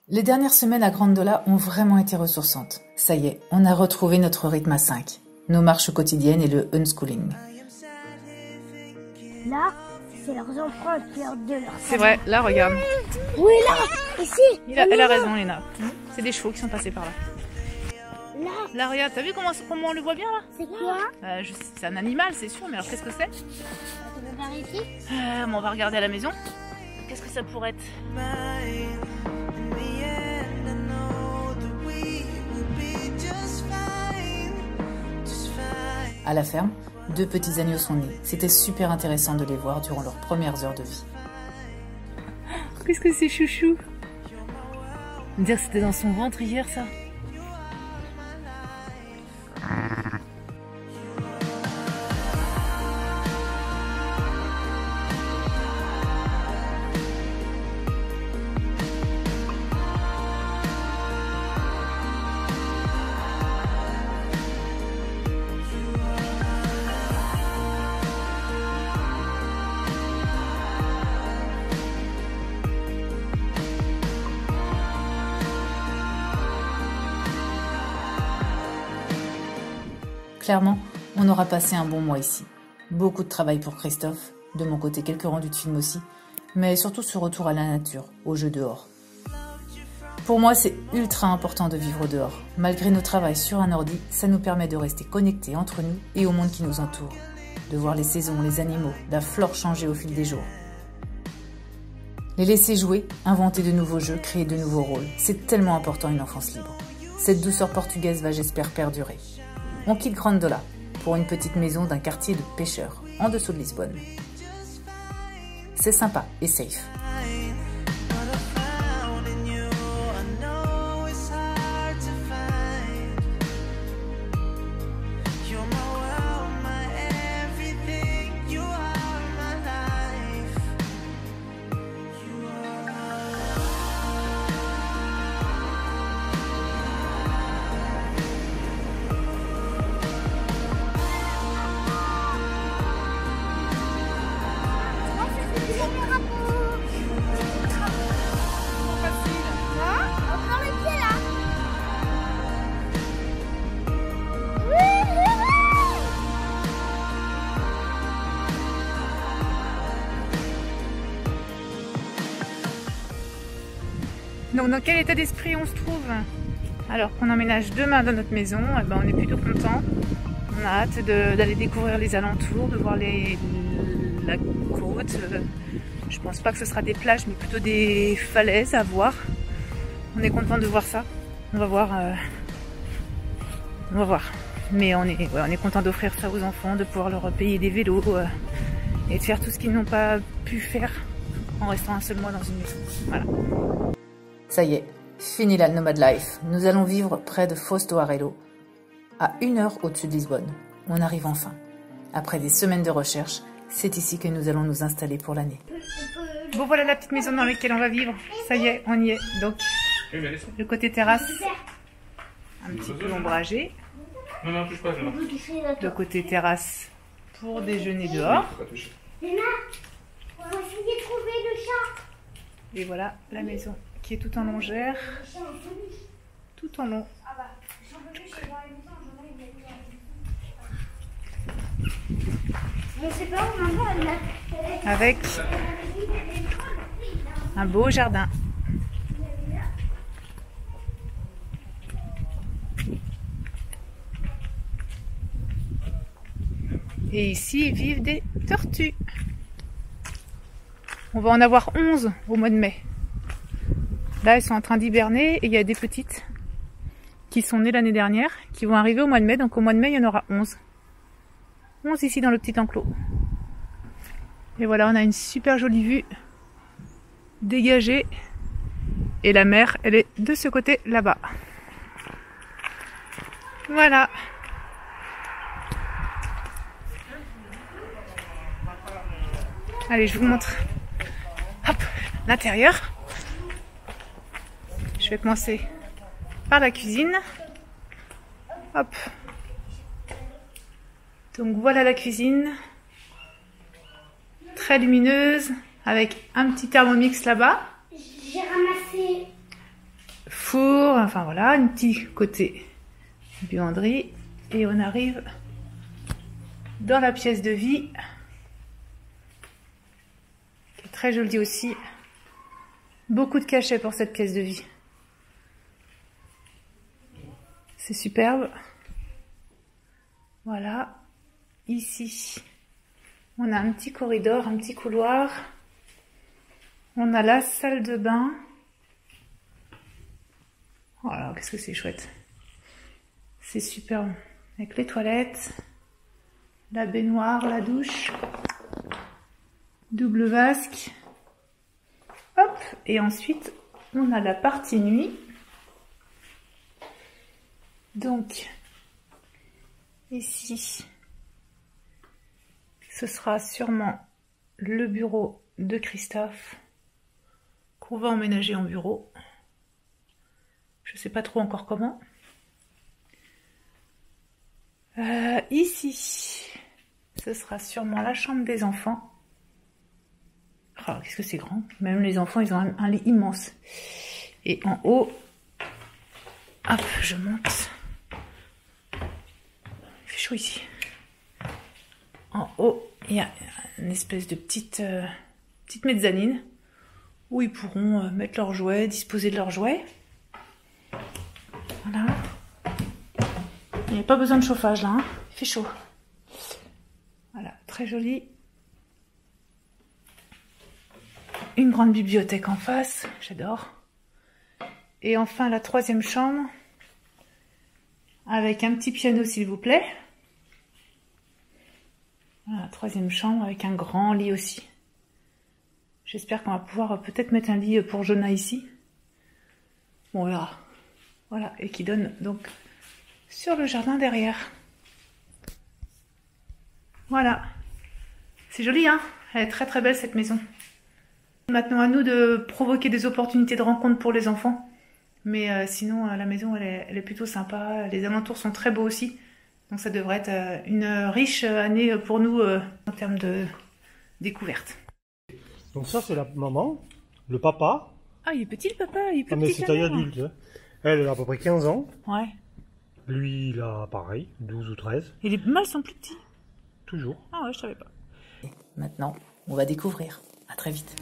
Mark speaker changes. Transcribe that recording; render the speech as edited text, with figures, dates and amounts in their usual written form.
Speaker 1: Les dernières semaines à Grandola ont vraiment été ressourçantes. Ça y est, on a retrouvé notre rythme à 5. Nos marches quotidiennes et le unschooling.
Speaker 2: Là, c'est leurs enfants qui leur de leur.
Speaker 3: C'est vrai, là regarde.
Speaker 2: Oui, là, ici.
Speaker 3: Elle a raison, Léna. C'est des chevaux qui sont passés par là.
Speaker 2: Là.
Speaker 3: Là, regarde, t'as vu comment on le voit bien là?
Speaker 2: C'est quoi?
Speaker 3: C'est un animal, c'est sûr, mais alors qu'est-ce que c'est?
Speaker 2: Tu veux vérifier?
Speaker 3: On va regarder à la maison. Qu'est-ce que ça pourrait être?
Speaker 1: À la ferme, 2 petits agneaux sont nés. C'était super intéressant de les voir durant leurs premières heures de vie.
Speaker 3: Qu'est-ce que c'est, chouchou? Dire que c'était dans son ventre hier, ça?
Speaker 1: Clairement, on aura passé un bon mois ici. Beaucoup de travail pour Christophe, de mon côté quelques rendus de films aussi, mais surtout ce retour à la nature, au jeu dehors. Pour moi, c'est ultra important de vivre dehors. Malgré nos travails sur un ordi, ça nous permet de rester connectés entre nous et au monde qui nous entoure, de voir les saisons, les animaux, la flore changer au fil des jours. Les laisser jouer, inventer de nouveaux jeux, créer de nouveaux rôles, c'est tellement important une enfance libre. Cette douceur portugaise va, j'espère, perdurer. On quitte Grandola pour une petite maison d'un quartier de pêcheurs, en dessous de Lisbonne. C'est sympa et safe.
Speaker 3: Donc dans quel état d'esprit on se trouve? Alors qu'on emménage demain dans notre maison, eh ben, on est plutôt content. On a hâte d'aller découvrir les alentours, de voir la côte. Je pense pas que ce sera des plages, mais plutôt des falaises à voir. On est content de voir ça. On va voir. On va voir. Mais on est content d'offrir ça aux enfants, de pouvoir leur payer des vélos et de faire tout ce qu'ils n'ont pas pu faire en restant un seul mois dans une maison. Voilà.
Speaker 1: Ça y est, fini la nomad life. Nous allons vivre près de Foz do Arelho, à 1 heure au-dessus de Lisbonne. On arrive enfin. Après des semaines de recherche, c'est ici que nous allons nous installer pour l'année.
Speaker 3: Bon, voilà la petite maison dans laquelle on va vivre. Ça y est, on y est. Donc, le côté terrasse, un petit peu ombragé. Le côté terrasse pour déjeuner dehors.
Speaker 2: Léna, on va essayer de trouver le chat.
Speaker 3: Et voilà la maison qui est tout en longère. Tout en long.
Speaker 2: Je sais pas où maman elle
Speaker 3: Avec un beau jardin. Et ici vivent des tortues. On va en avoir 11 au mois de mai. Là, elles sont en train d'hiberner et il y a des petites qui sont nées l'année dernière, qui vont arriver au mois de mai. Donc au mois de mai, il y en aura 11. 11 ici dans le petit enclos. Et voilà, on a une super jolie vue dégagée. Et la mer, elle est de ce côté là-bas. Voilà. Allez, je vous montre. Hop, l'intérieur. Je vais commencer par la cuisine. Hop. Donc voilà la cuisine. Très lumineuse, avec un petit thermomix là-bas.
Speaker 2: J'ai ramassé
Speaker 3: four, enfin voilà, un petit côté buanderie. Et on arrive dans la pièce de vie, qui est très jolie aussi. Beaucoup de cachets pour cette pièce de vie. C'est superbe. Voilà. Ici, on a un petit corridor, un petit couloir. On a la salle de bain. Voilà, qu'est-ce que c'est chouette. C'est superbe. Avec les toilettes, la baignoire, la douche, double vasque. Hop, et ensuite, on a la partie nuit. Donc, ici, ce sera sûrement le bureau de Christophe, qu'on va emménager en bureau. Je ne sais pas trop encore comment. Ici, ce sera sûrement la chambre des enfants. Oh, qu'est-ce que c'est grand. Même les enfants, ils ont un lit immense. Et en haut, hop, je monte. Il fait chaud ici. En haut, il y a une espèce de petite mezzanine où ils pourront mettre leurs jouets, disposer de leurs jouets. Voilà. Il n'y a pas besoin de chauffage là, hein. Il fait chaud. Voilà, très joli. Une grande bibliothèque en face, j'adore. Et enfin la troisième chambre, avec un petit piano s'il vous plaît. Voilà, troisième chambre avec un grand lit aussi. J'espère qu'on va pouvoir peut-être mettre un lit pour Jonah ici. Bon, on verra. Voilà, et qui donne donc sur le jardin derrière. Voilà. C'est joli, hein? Elle est très très belle cette maison. Maintenant à nous de provoquer des opportunités de rencontre pour les enfants. Mais sinon, la maison, elle est plutôt sympa. Les alentours sont très beaux aussi. Donc ça devrait être une riche année pour nous en termes de découverte.
Speaker 4: Donc ça, c'est la maman, le papa.
Speaker 3: Ah, il est petit le papa, il est plus
Speaker 4: Ah, mais
Speaker 3: petit
Speaker 4: c'est
Speaker 3: que la
Speaker 4: taille
Speaker 3: mère.
Speaker 4: adulte. Hein. Elle a à peu près 15 ans.
Speaker 3: Ouais.
Speaker 4: Lui, il a pareil, 12 ou 13.
Speaker 3: Et les mâles sont plus petits.
Speaker 4: Toujours.
Speaker 3: Ah ouais, je savais pas.
Speaker 1: Maintenant, on va découvrir. À très vite.